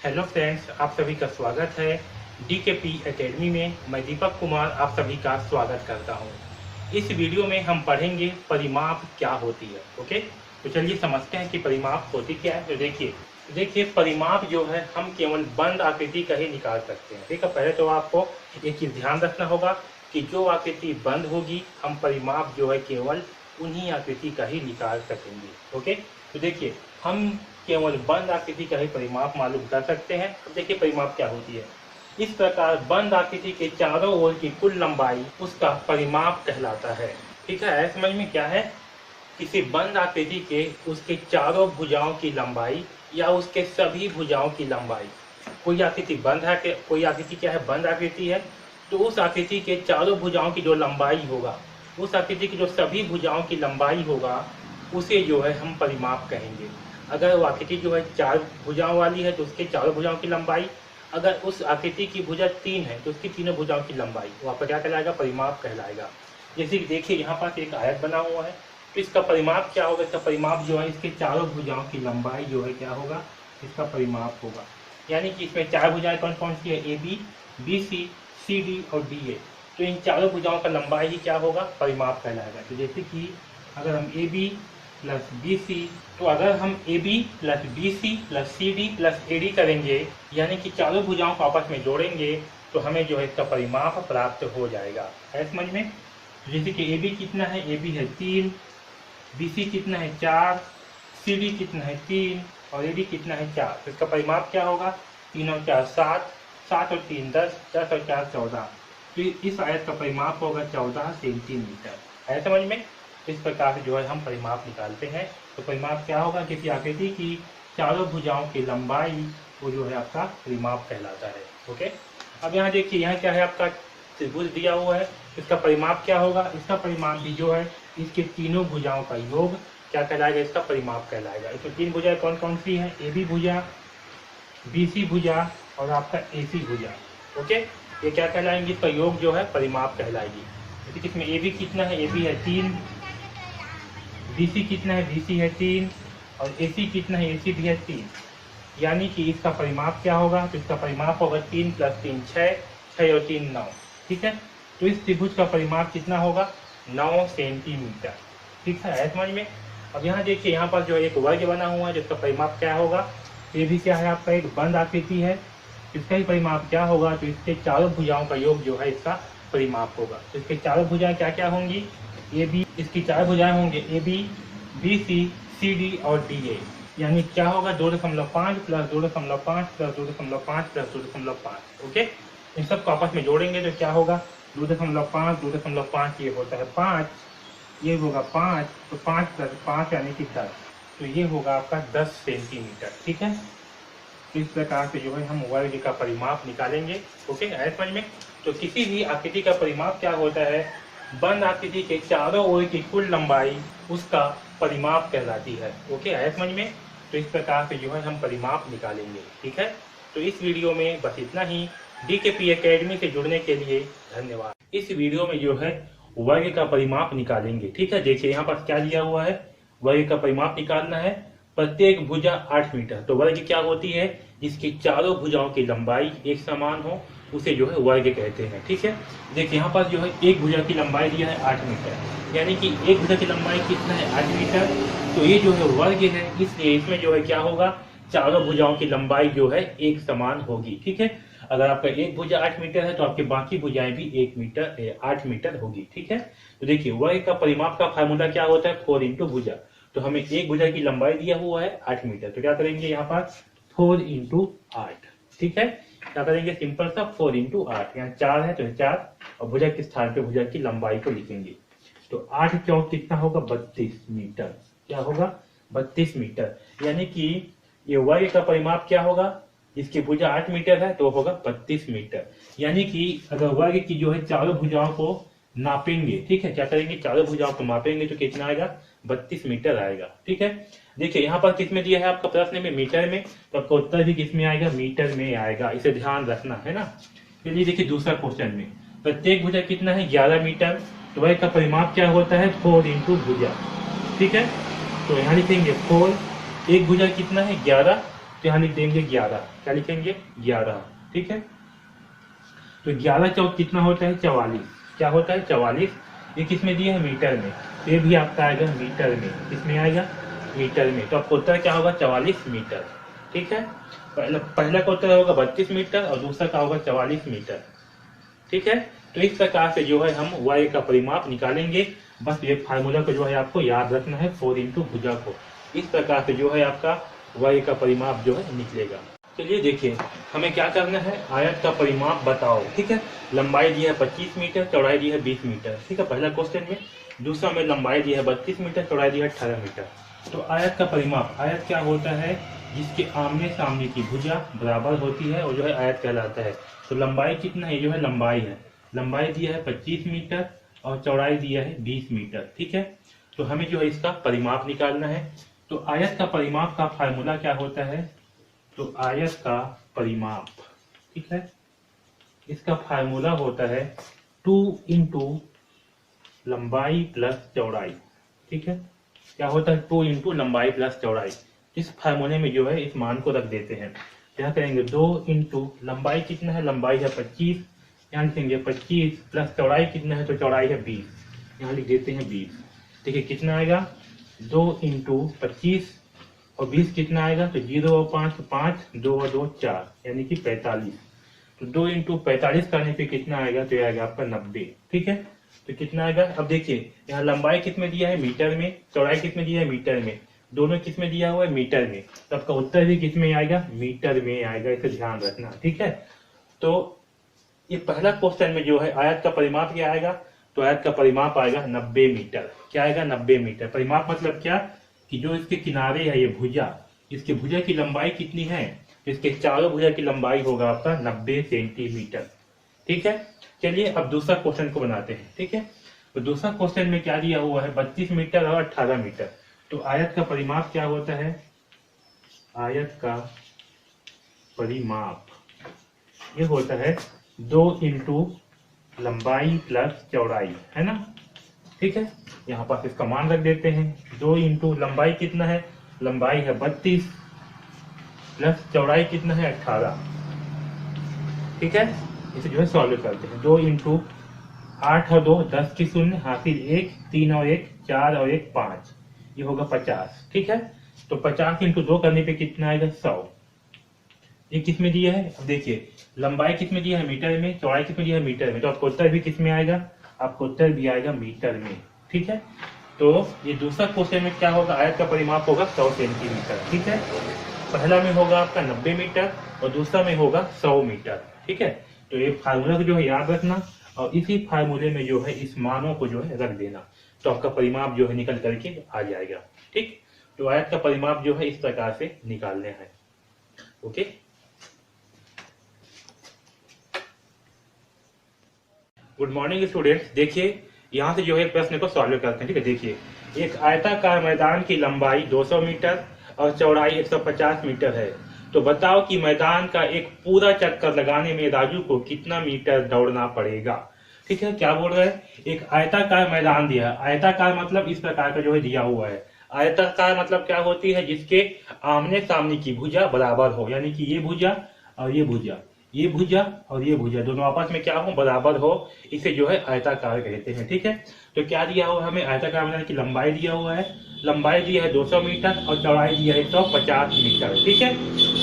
Hello friends, आप सभी का स्वागत है DKP एकेडमी में। मैं दीपक कुमार आप सभी का स्वागत करता हूं। इस वीडियो में हम पढ़ेंगे परिमाप क्या होती है। ओके, तो चलिए समझते हैं कि परिमाप होती क्या है। तो देखिए परिमाप जो है हम केवल बंद आकृति का ही निकाल सकते हैं। ठीक है, पहले तो आपको एक चीज़ ध्यान रखना होगा कि जो आकृति बंद होगी हम परिमाप जो है केवल उन्हीं आकृति का ही निकाल सकेंगे। ओके, तो देखिए हम केवल बंद आकृति का ही परिमाप मालूम कर सकते हैं। अब देखिए परिमाप क्या होती है। इस प्रकार बंद आकृति के चारों ओर की कुल लंबाई उसका परिमाप कहलाता है। ठीक है, ऐसे समझ में क्या है, किसी बंद आकृति के उसके चारों भुजाओं की लंबाई या उसके सभी भुजाओं की लंबाई। कोई आकृति बंद है, कोई आकृति क्या है, बंद आकृति है, तो उस आकृति के चारों भुजाओं की जो लंबाई होगा, उस आकृति की जो सभी भुजाओं की लंबाई होगा, उसे जो है हम परिमाप कहेंगे। अगर वो आकृति जो है चार भुजाओं वाली है तो उसके चारों भुजाओं की लंबाई, अगर उस आकृति की भुजा 3 है तो उसकी तीनों भुजाओं की लंबाई, वो आपका क्या कहलाएगा, परिमाप कहलाएगा। जैसे कि देखिए यहाँ पर एक आयत बना हुआ है, तो इसका परिमाप क्या होगा, इसका परिमाप जो है इसके चारों भुजाओं की लंबाई जो है क्या होगा, इसका परिमाप होगा। यानी कि इसमें चार भुजाएं कौन कौन सी है, AB, BC, CD और DA। तो इन चारों भुजाओं का लंबाई ही क्या होगा, परिमाप कहलाएगा। तो जैसे कि अगर हम AB प्लस BC, तो अगर हम AB plus BC plus CD plus AD करेंगे, यानी कि चारों भुजाओं को आपस में जोड़ेंगे, तो हमें जो है इसका परिमाप प्राप्त हो जाएगा। है समझ में। जैसे कि AB कितना है, AB है 3, BC कितना है 4, CD कितना है 3 और AD कितना है 4। तो इसका परिमाप क्या होगा, 3 और 4 7, 7 और 3 10, 10 और 4 14। तो इस आयत का परिमाप होगा 14 सेंटीमीटर। है समझ में। इस प्रकार से जो है हम परिमाप निकालते हैं। तो परिमाप क्या होगा, किसी आकृति की चारों भुजाओं की लंबाई, वो जो है आपका परिमाप कहलाता है। ओके, अब यहाँ देखिए, यहाँ क्या है, आपका त्रिभुज दिया हुआ है, इसका परिमाप क्या होगा, इसका परिमाप भी जो है इसके तीनों भुजाओं का योग क्या कहलाएगा, इसका परिमाप कहलाएगा। इसमें 3 भुजाएं कौन कौन सी हैं, AB भुजा, BC भुजा और आपका AC भुजा। ओके, ये क्या कहलाएंगे, इसका योग जो है परिमाप कहलाएगी। जैसे इसमें AB कितना है, AB है 3, BC कितना है, BC है 3 और AC कितना है, AC भी है 3। यानी कि इसका परिमाप क्या होगा, तो इसका परिमाप होगा 3 + 3 6, 6 और 3 9। ठीक है, तो इस त्रिभुज का परिमाप कितना होगा, 9 सेंटीमीटर। ठीक है, समझ में। अब यहाँ देखिए, यहाँ पर जो एक वर्ग बना हुआ है जिसका परिमाप क्या होगा, ये भी क्या है, आपका एक बंद आकृति है, इसका ही परिमाप क्या होगा, तो इसके चारों भुजाओं का योग जो है इसका परिमाप होगा। तो इसके चारों भुजाएं क्या क्या होंगी, AB, इसकी 4 भुजाएं होंगे AB, BC, CD और DA। यानी क्या होगा, 2.5 प्लस 2.5 प्लस 2.5 प्लस 2.5। ओके, इन सब को आपस में जोड़ेंगे तो क्या होगा, 2.5 2.5 ये होता है 5, ये होगा 5, तो 5 + 5 यानी कि 10, तो ये होगा आपका 10 सेंटीमीटर। ठीक है, तो इस प्रकार से जो है हम वर्ग का परिमाप निकालेंगे। ओके, ऐसे समझ में। तो किसी भी आकृति का परिमाप क्या होता है, बंद आकृति के चारों ओर की कुल लंबाई उसका परिमाप कहलाती है। ओके, है समझ में। तो इस प्रकार से जो है हम परिमाप निकालेंगे। ठीक है, तो इस वीडियो में बस इतना ही। DKP एकेडमी से जुड़ने के लिए धन्यवाद। इस वीडियो में जो है वर्ग का परिमाप निकालेंगे। ठीक है, देखिए यहाँ पर क्या दिया हुआ है, वर्ग का परिमाप निकालना है। प्रत्येक भुजा 8 मीटर। तो वर्ग क्या होती है, जिसकी चारों भुजाओं की लंबाई एक समान हो, उसे जो है वर्ग कहते हैं। ठीक है, देखिए यहाँ पर जो है एक भुजा की लंबाई दिया है 8 मीटर, यानी कि एक भुजा की लंबाई कितना है, 8 मीटर। तो ये जो है वर्ग है, इसलिए इसमें जो है क्या होगा, चारों भुजाओं की लंबाई जो है एक समान होगी। ठीक है, अगर आपका एक भुजा 8 मीटर है तो आपकी बाकी भुजाएं भी 8 मीटर होगी। ठीक है, तो देखिए वर्ग का परिमाप का फार्मूला क्या होता है, 4 × भुजा। तो हमें एक भुजा की लंबाई दिया हुआ है 8 मीटर, तो क्या करेंगे यहाँ पर 4 × 8। ठीक है, क्या करेंगे, सिंपल सा 4 × 8, यहाँ 4 है तो 4 और भुजा के स्थान पे भुजा की लंबाई को लिखेंगे। तो 8 चौक कितना होगा, 32 मीटर। क्या होगा, 32 मीटर। यानी कि ये वर्ग का परिमाप क्या होगा, इसकी भुजा 8 मीटर है तो होगा 32 मीटर। यानी कि अगर वर्ग की जो है चारों भुजाओं को नापेंगे, ठीक है, क्या करेंगे, चारों भुजाओं को मापेंगे तो कितना आएगा, 32 मीटर आएगा। ठीक है, देखिए यहाँ पर किस में दिया है आपका प्रश्न में, मीटर में, तो आपका उत्तर भी किस में आएगा, मीटर में आएगा। इसे ध्यान रखना है ना। चलिए देखिए दूसरा क्वेश्चन में, प्रत्येक भुजा कितना है, 11 मीटर। तो वर्ग का परिमाप क्या होता है, 4 × भुजा। ठीक है, तो यहाँ लिखेंगे 4, एक भुजा कितना है 11, तो यहाँ लिख देंगे 11। क्या लिखेंगे? 11। ठीक है, तो 11 चौक कितना होता है? 44। क्या होता है? 44। ये किसमें दिया है? मीटर में। तो ये भी आपका आएगा मीटर में। किसमें आएगा? मीटर में। तो आपको उत्तर क्या होगा? 44 मीटर। ठीक है, पहला का उत्तर होगा 32 मीटर और दूसरा का होगा 44 मीटर। ठीक है, तो इस प्रकार से जो है हम y का परिमाप निकालेंगे। बस ये फार्मूला को जो है आपको याद रखना है, 4 इंटू भुजा को। इस प्रकार से जो है आपका y का परिमाप जो है निकलेगा। चलिए देखिए, हमें क्या करना है, आयत का परिमाप बताओ। ठीक है, लंबाई दी है 25 मीटर, चौड़ाई दी है 20 मीटर। ठीक है, पहला क्वेश्चन में। दूसरा में लंबाई दी है 32 मीटर, चौड़ाई दी है 18 मीटर। तो आयत का परिमाप, आयत क्या होता है? जिसके आमने सामने की भुजा बराबर होती है और जो है आयत कहलाता है। तो लंबाई कितना है? जो है लंबाई है, लंबाई दिया है 25 मीटर और चौड़ाई दिया है 20 मीटर। ठीक है, तो हमें जो है इसका परिमाप निकालना है। तो आयत का परिमाप का फार्मूला क्या होता है? तो आयत का परिमाप, ठीक है, इसका फार्मूला होता है 2 इंटू लंबाई प्लस चौड़ाई। ठीक है, क्या होता है? 2 इंटू लंबाई प्लस चौड़ाई। इस फार्मूले में जो है इस मान को रख देते हैं। क्या करेंगे? 2 इंटू लंबाई कितना है? लंबाई है 25, यहाँ लिखेंगे 25 प्लस चौड़ाई कितना है? तो चौड़ाई है 20, यहाँ लिख देते हैं 20। ठीक है, कितना आएगा? 2 इंटू 25 और 20 कितना आएगा? तो 0 और 5, 5, 2 और 2 4, यानी कि 45। तो 2 इंटू 45 करने पे कितना आएगा? तो आएगा आपका 90। ठीक है, तो कितना आएगा? अब देखिए, यहाँ लंबाई किसमें दिया है? मीटर में। चौड़ाई किसमें दिया है? मीटर में। दोनों किसमें दिया हुआ है? मीटर में। तो आपका उत्तर भी किसमें आएगा? मीटर में आएगा, इसे ध्यान रखना। ठीक है, तो ये पहला क्वेश्चन में जो है आयत का परिमाप क्या आएगा? तो आयत का परिमाप आएगा 90 मीटर। क्या आएगा? 90 मीटर। परिमाप मतलब क्या? कि जो इसके किनारे है, ये भुजा, इसके भुजा की लंबाई कितनी है? इसके चारों भुजा की लंबाई होगा आपका 90 सेंटीमीटर। ठीक है, चलिए अब दूसरा क्वेश्चन को बनाते हैं। ठीक है, तो दूसरा क्वेश्चन में क्या दिया हुआ है? 32 मीटर और 18 मीटर। तो आयत का परिमाप क्या होता है? आयत का परिमाप ये होता है 2 इंटू लंबाई प्लस चौड़ाई, है ना। ठीक है, यहाँ पास इसका मान रख देते हैं। 2 इंटू लंबाई कितना है? लंबाई है 32 प्लस चौड़ाई कितना है? 18। ठीक है, इसे जो है सॉल्व करते हैं। 2 इंटू 8 और 2 10 की शून्य, हासिल 1, 3 और 1 4 और 1 5, ये होगा 50। ठीक है, तो 50 इंटू 2 करने पे कितना आएगा? 100। ये किसमें दिया है? अब देखिए, लंबाई किसमें दिया है? मीटर में। चौड़ाई किसमें दिया है? मीटर में। तो आपको उत्तर भी किसमें आएगा? आपको उत्तर भी आएगा मीटर में। ठीक है, तो ये दूसरा क्वेश्चन में क्या होगा? आयत का परिमाप होगा 100 सेंटीमीटर। ठीक है, पहला में होगा आपका 90 मीटर और दूसरा में होगा 100 मीटर। ठीक है, तो ये फार्मूला को जो है याद रखना और इसी फार्मूले में जो है इस मानों को जो है रख देना, तो आपका परिमाप जो है निकल करके आ जाएगा। ठीक, तो आयत का परिमाप जो है इस प्रकार से निकालने हैं। Okay, good morning students. देखिए, यहाँ से जो है प्रश्न को सॉल्व करते हैं। ठीक है, देखिए, एक आयताकार मैदान की लंबाई 200 मीटर और चौड़ाई 150 मीटर है। तो बताओ कि मैदान का एक पूरा चक्कर लगाने में राजू को कितना मीटर दौड़ना पड़ेगा। ठीक है, क्या बोल रहे हैं? एक आयताकार मैदान दिया है। आयताकार मतलब इस प्रकार का जो है दिया हुआ है। आयताकार मतलब क्या होती है? जिसके आमने सामने की भुजा बराबर हो, यानी कि ये भुजा और ये भुजा, ये भुजा और ये भुजा दोनों आपस में क्या हो? बराबर हो, इसे जो है आयताकार कहते हैं। ठीक है, तो क्या दिया हुआ है हमें? आयताकार मैदान की लंबाई दिया हुआ है। लंबाई दी है 200 मीटर और चौड़ाई दी है 150 मीटर। ठीक है,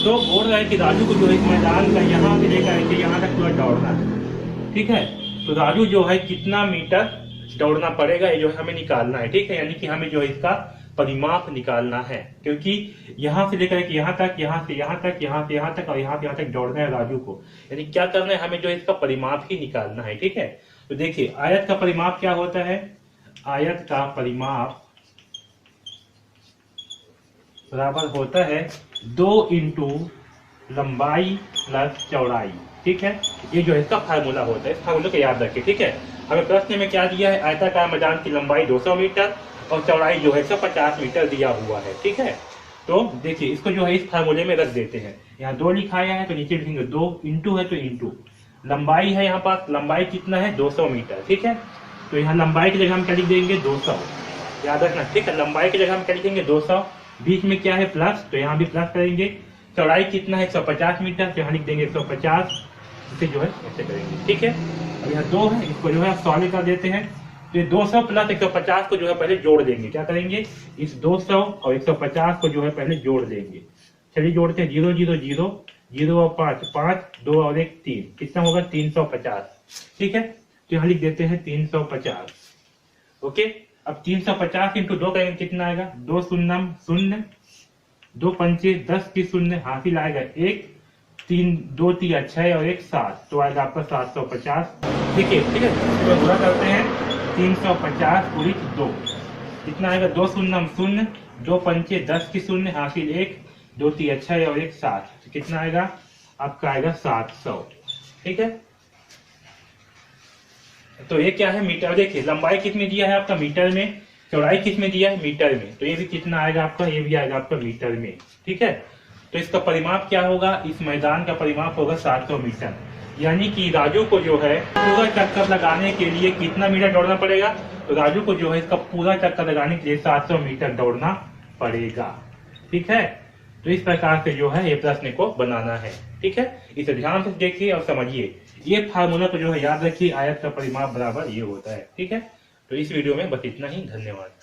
तो बोल रहा है कि राजू को जो है इस मैदान का यहाँ से लेकर के यहाँ तक पूरा दौड़ना है। ठीक है, तो राजू जो है कितना मीटर दौड़ना पड़ेगा, ये जो है हमें निकालना है। ठीक है, यानी कि हमें जो है इसका परिमाप निकालना है, क्योंकि यहाँ से लेकर के यहाँ तक, यहाँ से यहाँ तक, यहाँ से यहाँ तक और यहाँ से यहाँ तक दौड़ना है राजू को। यानी क्या करना है? हमें जो है इसका परिमाप ही निकालना है। ठीक है, तो देखिए, आयत का परिमाप क्या होता है? आयत का परिमाप बराबर होता है 2 इंटू लंबाई प्लस चौड़ाई। ठीक है, ये जो है इसका फार्मूला होता है। इस फार्मूले को याद रखिए। ठीक है, हमें प्रश्न में क्या दिया है? आयताकार मैदान की लंबाई 200 मीटर और चौड़ाई जो है 150 मीटर दिया हुआ है। ठीक है, तो देखिए, इसको जो है इस फार्मूले में रख देते हैं। यहाँ 2 लिखाया है तो नीचे लिखेंगे 2, इंटू है तो इंटू, लंबाई है यहाँ पास, लंबाई कितना है? 200 मीटर। ठीक है, तो यहाँ लंबाई की जगह हम क्या लिख देंगे? 200, याद रखना। ठीक है, लंबाई की जगह हम क्या लिखेंगे? 200। बीच में क्या है? प्लस, तो यहाँ भी प्लस करेंगे। चौड़ाई कितना है 150 मीटर, तो यहाँ लिख देंगे 150, इसे जो है ऐसे करेंगे। ठीक है, अब यहाँ 2 है, इसको जो है 100 कर देते हैं। तो ये 200 प्लस 150 को जो है पहले जोड़ देंगे। क्या करेंगे, इस 200 और 150 को जो है पहले जोड़ देंगे। चलिए जोड़ते हैं, 0 0 0, 0 और 5 5, 2 और 1 3, कितना होगा 350। ठीक है, तो यहाँ लिख देते हैं 350। ओके, अब 350 इंटू 2 करेंगे, कितना आएगा 2 शून्य 0, 2 पंचे 10 की शून्य, हासिल आएगा 1, 3 2 3 6 और 1 7, तो आएगा आपका 750। ठीक है, ठीक है, तो पूरा करते हैं 350 पूरी 2, कितना आएगा 2 शून्य 0, 2 पंचे 10 की शून्य, हासिल 1, 2 3 6 और 1 7, तो कितना आएगा आपका आएगा 700। ठीक है, तो ये क्या है मीटर। देखिए लंबाई कितनी दिया है आपका मीटर में, चौड़ाई कितने दिया है मीटर में, तो ये भी कितना आएगा आपका, ये भी आएगा आपका मीटर में। ठीक है, तो इसका परिमाप क्या होगा, इस मैदान का परिमाप होगा 700 मीटर। यानी कि राजू को जो है पूरा चक्कर लगाने के लिए कितना मीटर दौड़ना पड़ेगा, तो राजू को जो है इसका पूरा चक्कर लगाने के लिए 700 मीटर दौड़ना पड़ेगा। ठीक है, तो इस प्रकार से जो है ये प्रश्न को बनाना है। ठीक है, इसे ध्यान से देखिए और समझिए। ये फार्मूला को जो है याद रखिए, आयत का परिमाप बराबर ये होता है। ठीक है, तो इस वीडियो में बस इतना ही, धन्यवाद।